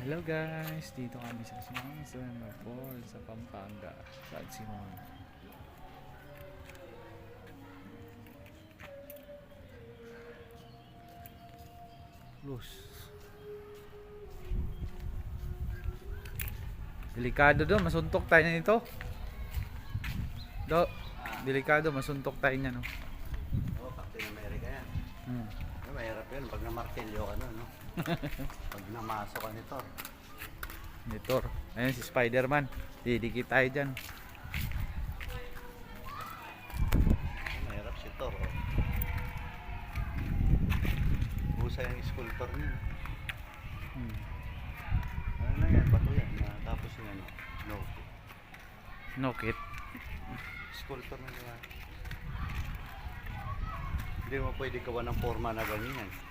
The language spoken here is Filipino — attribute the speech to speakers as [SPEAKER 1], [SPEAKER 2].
[SPEAKER 1] Hello guys, dito kami sa Swimming Pool sa Pampanga. Saan si Mon? Luz. Delikado do, masuntok tayo nito. Do, delikado, masuntok tayo niya no.
[SPEAKER 2] Oo, Captain America yan.
[SPEAKER 1] Hmm.
[SPEAKER 2] Mahirap yun pag namartilyo ka no? Pag namasok ka nito.
[SPEAKER 1] Nito. Ayun si Spider-Man. Didikit tayo dyan.
[SPEAKER 2] Mahirap si Thor. Oh. Busa yung sculptor niya. Ano na yan? Bato yan. Tapos yung ano? No.
[SPEAKER 1] No kit.
[SPEAKER 2] Sculptor na yan. Hindi mo pwede gawa ng forma na ganyan.